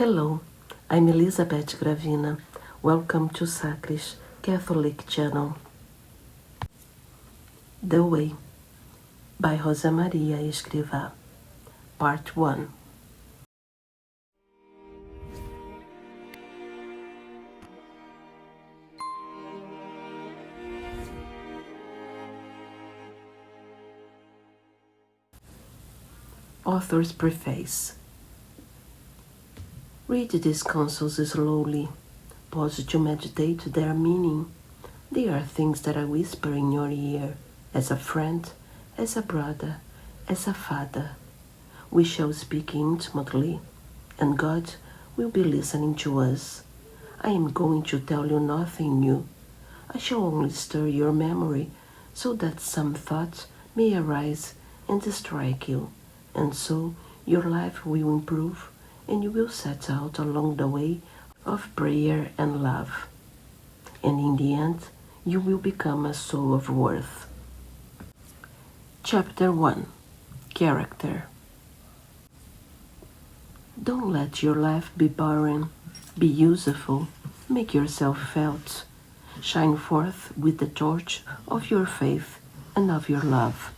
Hello, I'm Elizabeth Gravina. Welcome to Sacris Catholic Channel. The Way by Josemaria Escrivá, Part 1. Author's Preface. Read these counsels slowly. Pause to meditate their meaning. They are things that I whisper in your ear, as a friend, as a brother, as a father. We shall speak intimately, and God will be listening to us. I am going to tell you nothing new. I shall only stir your memory so that some thought may arise and strike you, and so your life will improve and you will set out along the way of prayer and love. And in the end, you will become a soul of worth. Chapter 1. Character. Don't let your life be barren. Be useful. Make yourself felt. Shine forth with the torch of your faith and of your love.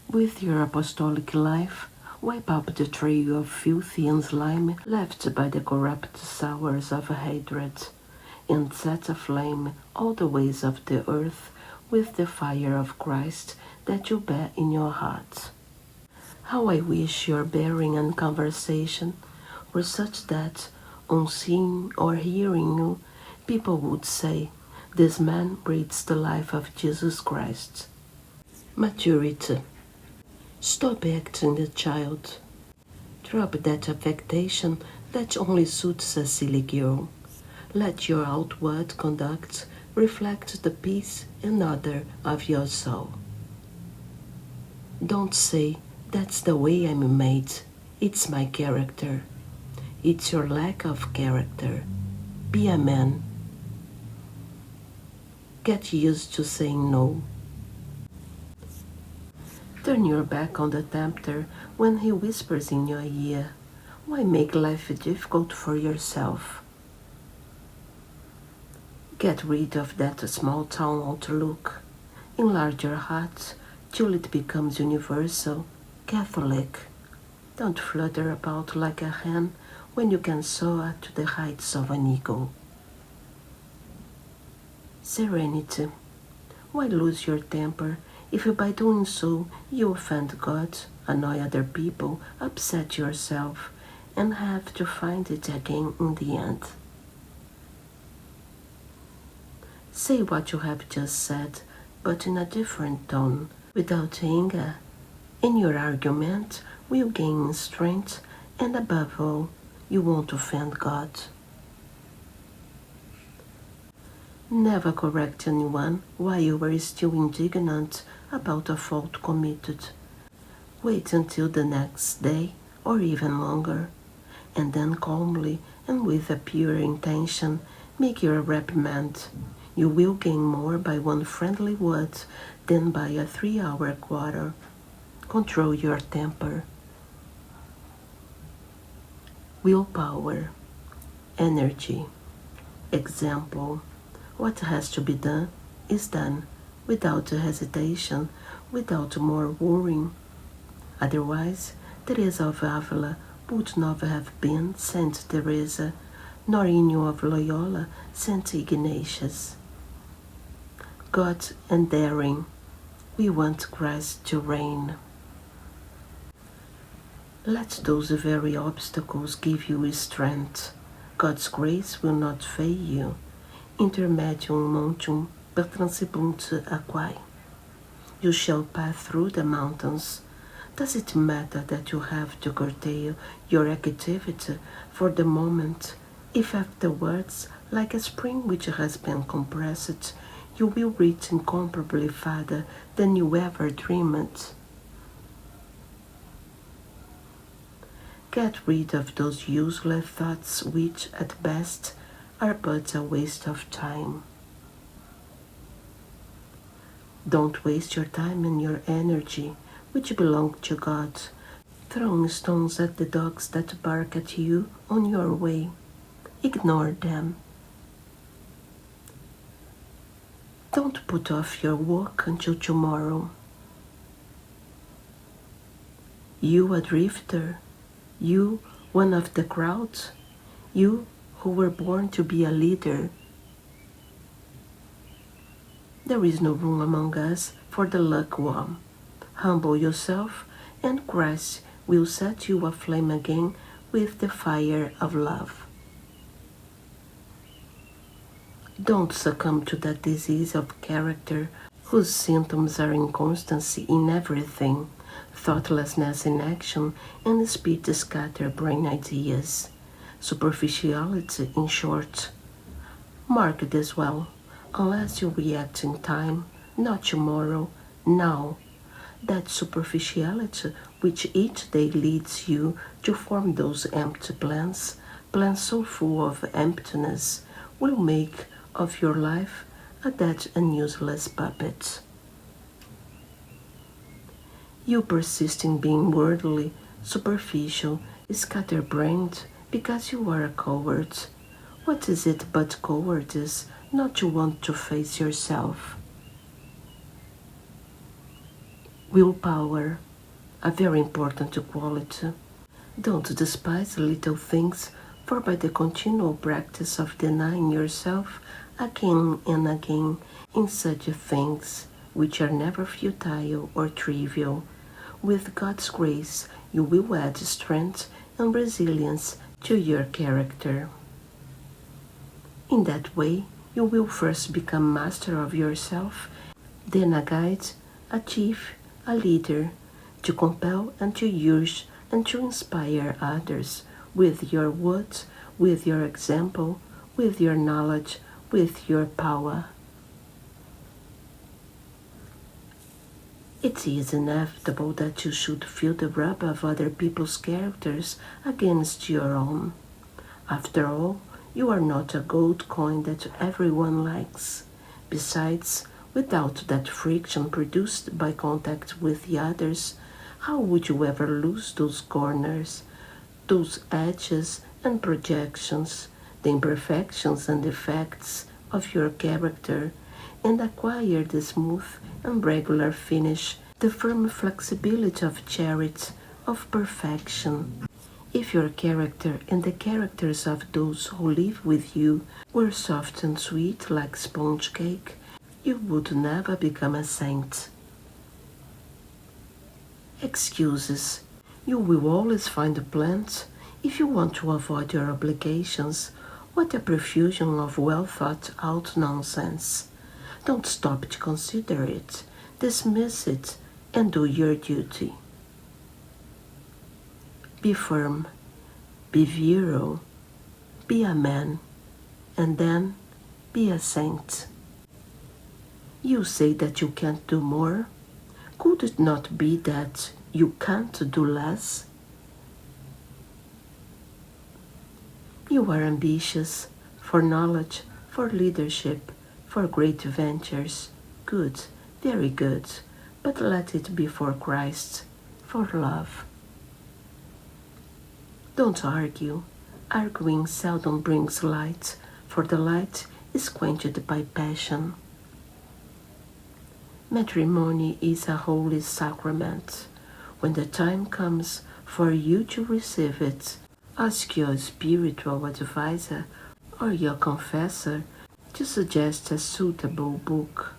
With your apostolic life, wipe up the trail of filthy and slime left by the corrupt sowers of hatred, and set aflame all the ways of the earth with the fire of Christ that you bear in your heart. How I wish your bearing and conversation were such that, on seeing or hearing you, people would say, "This man breathes the life of Jesus Christ." Maturity. Stop acting the child. Drop that affectation that only suits a silly girl. Let your outward conduct reflect the peace and order of your soul. Don't say, "That's the way I'm made. It's my character." It's your lack of character. Be a man. Get used to saying no. Turn your back on the tempter when he whispers in your ear. Why make life difficult for yourself? Get rid of that small town outlook. Enlarge your heart till it becomes universal, Catholic. Don't flutter about like a hen when you can soar to the heights of an eagle. Serenity. Why lose your temper if by doing so you offend God, annoy other people, upset yourself, and have to find it again in the end? Say what you have just said, but in a different tone, without anger, and your argument will gain strength, and above all, you won't offend God. Never correct anyone while you are still indignant about a fault committed. Wait until the next day, or even longer, and then calmly and with a pure intention make your reprimand. You will gain more by one friendly word than by a 3-hour quarrel. Control your temper. Willpower. Energy. Example. What has to be done is done, without hesitation, without more worrying. Otherwise, Teresa of Avila would not have been Saint Teresa, nor Inigo of Loyola Saint Ignatius. God and daring. We want Christ to reign. Let those very obstacles give you strength. God's grace will not fail you. Intermedium montium per transibunt aquae. You shall pass through the mountains. Does it matter that you have to curtail your activity for the moment, if afterwards, like a spring which has been compressed, you will reach incomparably farther than you ever dreamed? Get rid of those useless thoughts which, at best, are but a waste of time. Don't waste your time and your energy, which belong to God, throwing stones at the dogs that bark at you on your way. Ignore them. Don't put off your work until tomorrow. You, a drifter, you, one of the crowd, you who were born to be a leader. There is no room among us for the lukewarm. Humble yourself, and Christ will set you aflame again with the fire of love. Don't succumb to that disease of character whose symptoms are inconstancy in everything, thoughtlessness in action, and speed to scatter brain ideas. Superficiality, in short. Mark this well, unless you react in time, not tomorrow, now. That superficiality which each day leads you to form those empty plans, plans so full of emptiness, will make of your life a dead and useless puppet. You persist in being worldly, superficial, scatterbrained, because you are a coward. What is it but cowardice not to want to face yourself? Willpower, a very important quality. Don't despise little things, for by the continual practice of denying yourself again and again in such things, which are never futile or trivial, with God's grace you will add strength and resilience to your character. In that way, you will first become master of yourself, then a guide, a chief, a leader, to compel and to urge and to inspire others with your words, with your example, with your knowledge, with your power. It is inevitable that you should feel the rub of other people's characters against your own. After all, you are not a gold coin that everyone likes. Besides, without that friction produced by contact with the others, how would you ever lose those corners, those edges and projections, the imperfections and defects of your character, and acquire the smooth and regular finish, the firm flexibility of charity, of perfection? If your character and the characters of those who live with you were soft and sweet like sponge cake, you would never become a saint. Excuses. You will always find a plant if you want to avoid your obligations. What a profusion of well-thought-out nonsense. Don't stop to consider it, dismiss it, and do your duty. Be firm, be virile, be a man, and then be a saint. You say that you can't do more. Could it not be that you can't do less? You are ambitious for knowledge, for leadership, for great ventures. Good, very good, but let it be for Christ, for love. Don't argue. Arguing seldom brings light, for the light is quenched by passion. Matrimony is a holy sacrament. When the time comes for you to receive it, ask your spiritual advisor or your confessor to suggest a suitable book,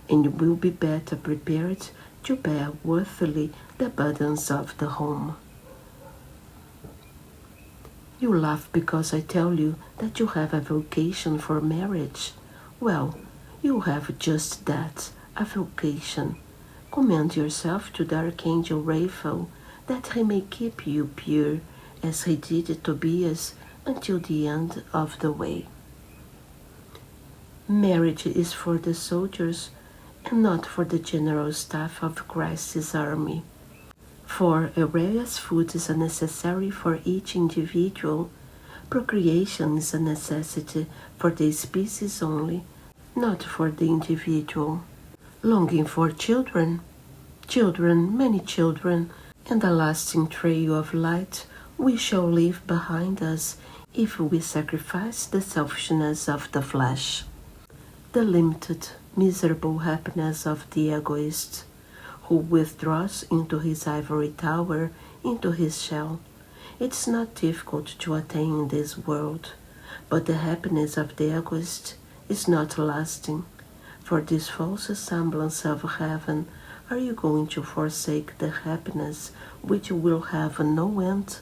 and you will be better prepared to bear worthily the burdens of the home. You laugh because I tell you that you have a vocation for marriage. Well, you have just that, a vocation. Commend yourself to the Archangel Raphael, that he may keep you pure, as he did Tobias, until the end of the way. Marriage is for the soldiers, and not for the general staff of Christ's army. For whereas food is a necessary for each individual, procreation is a necessity for the species only, not for the individual. Longing for children, many children, and a lasting trail of light we shall leave behind us if we sacrifice the selfishness of the flesh, the limited, miserable happiness of the egoist, who withdraws into his ivory tower, into his shell. It's not difficult to attain in this world, but the happiness of the egoist is not lasting. For this false semblance of heaven, are you going to forsake the happiness which will have no end?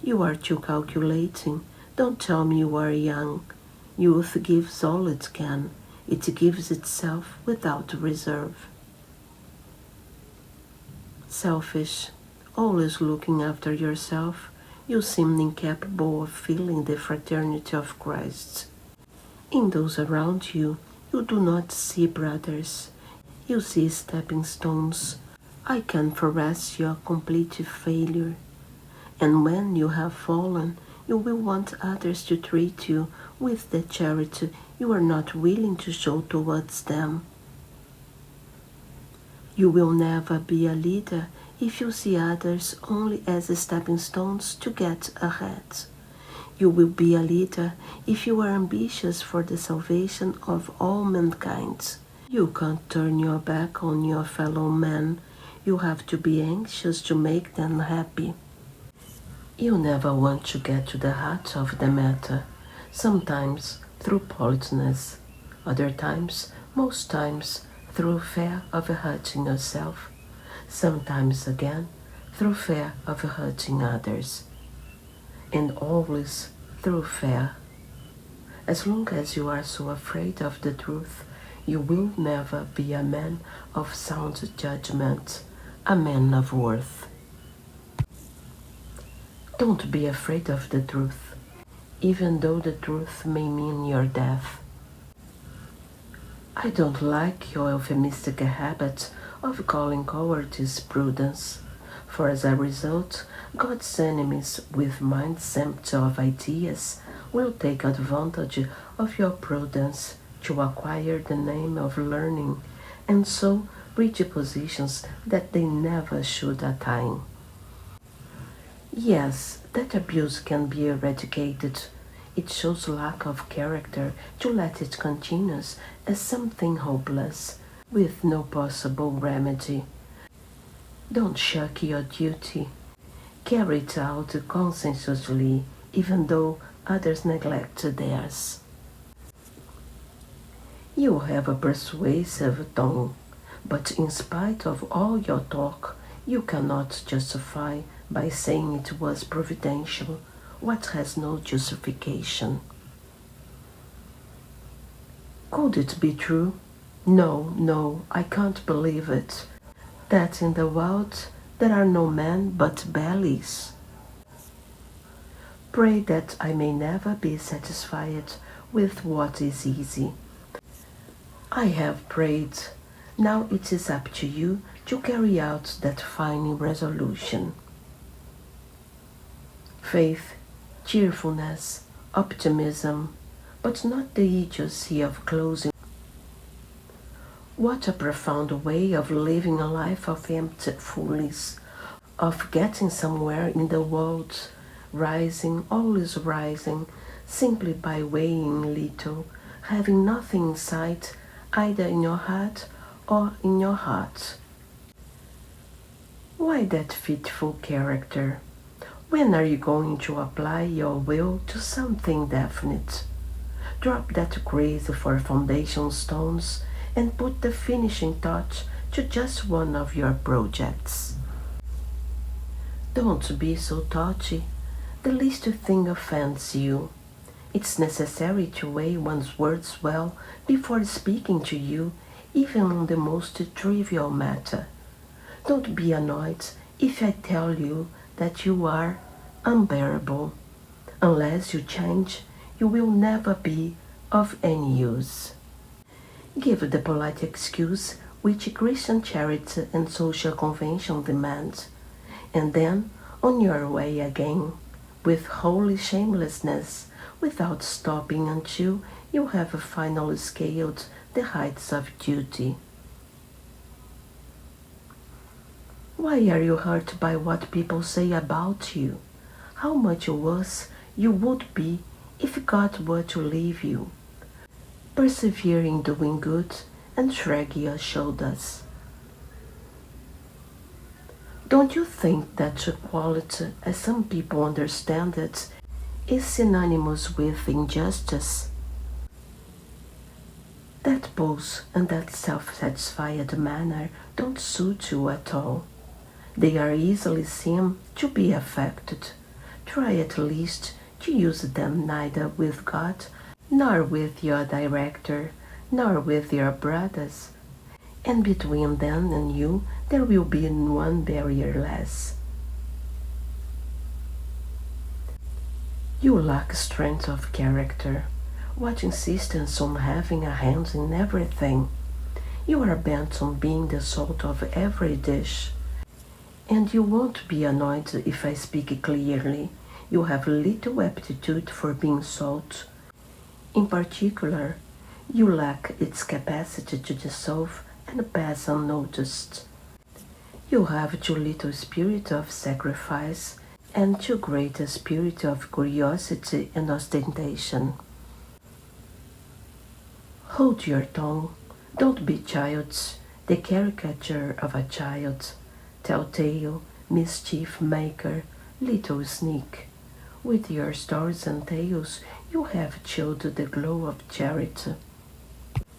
You are too calculating. Don't tell me you are young. Youth gives all it can. It gives itself without reserve. Selfish, always looking after yourself, you seem incapable of feeling the fraternity of Christ. In those around you, you do not see brothers. You see stepping stones. I can foresee your complete failure. And when you have fallen, you will want others to treat you with the charity you are not willing to show towards them. You will never be a leader if you see others only as stepping stones to get ahead. You will be a leader if you are ambitious for the salvation of all mankind. You can't turn your back on your fellow man. You have to be anxious to make them happy. You never want to get to the heart of the matter, sometimes through politeness, other times, most times, through fear of hurting yourself, sometimes again through fear of hurting others, and always through fear. As long as you are so afraid of the truth, you will never be a man of sound judgment, a man of worth. Don't be afraid of the truth, even though the truth may mean your death. I don't like your euphemistic habit of calling cowardice prudence, for as a result, God's enemies with minds empty of ideas will take advantage of your prudence to acquire the name of learning and so reach positions that they never should attain. Yes, that abuse can be eradicated. It shows lack of character to let it continue as something hopeless, with no possible remedy. Don't shirk your duty. Carry it out conscientiously, even though others neglect theirs. You have a persuasive tongue, but in spite of all your talk, you cannot justify by saying it was providential what has no justification. Could it be true? No, I can't believe it. That in the world there are no men but bellies. Pray that I may never be satisfied with what is easy. I have prayed. Now it is up to you to carry out that fine resolution. Faith, cheerfulness, optimism, but not the idiocy of closing. What a profound way of living a life of empty follies, of getting somewhere in the world, rising, always rising, simply by weighing little, having nothing in sight, either in your head or in your heart. Why that fitful character? When are you going to apply your will to something definite? Drop that craze for foundation stones and put the finishing touch to just one of your projects. Don't be so touchy. The least thing offends you. It's necessary to weigh one's words well before speaking to you, even on the most trivial matter. Don't be annoyed if I tell you that you are unbearable. Unless you change, you will never be of any use. Give the polite excuse which Christian charity and social convention demand, and then on your way again, with holy shamelessness, without stopping until you have finally scaled the heights of duty. Why are you hurt by what people say about you? How much worse you would be if God were to leave you. Persevere in doing good and shrug your shoulders. Don't you think that equality, as some people understand it, is synonymous with injustice? That pose and that self-satisfied manner don't suit you at all. They are easily seen to be affected. Try at least to use them neither with God, nor with your director, nor with your brothers, and between them and you there will be one barrier less. You lack strength of character. What insistence on having a hand in everything? You are bent on being the salt of every dish. And you won't be annoyed if I speak clearly. You have little aptitude for being salt. In particular, you lack its capacity to dissolve and pass unnoticed. You have too little spirit of sacrifice and too great a spirit of curiosity and ostentation. Hold your tongue. Don't be childish, the caricature of a child, telltale, mischief maker, little sneak. With your stories and tales, you have chilled the glow of charity.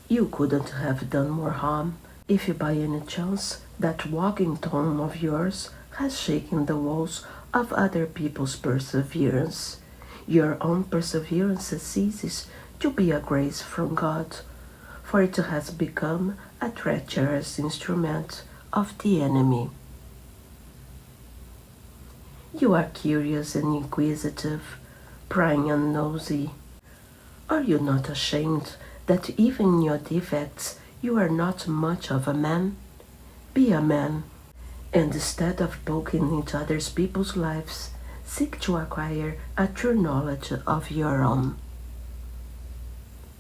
You couldn't have done more harm if by any chance that wagging tongue of yours has shaken the walls of other people's perseverance. Your own perseverance ceases to be a grace from God, for it has become a treacherous instrument of the enemy. You are curious and inquisitive, prying and nosy. Are you not ashamed that even in your defects you are not much of a man? Be a man, and instead of poking into other people's lives, seek to acquire a true knowledge of your own.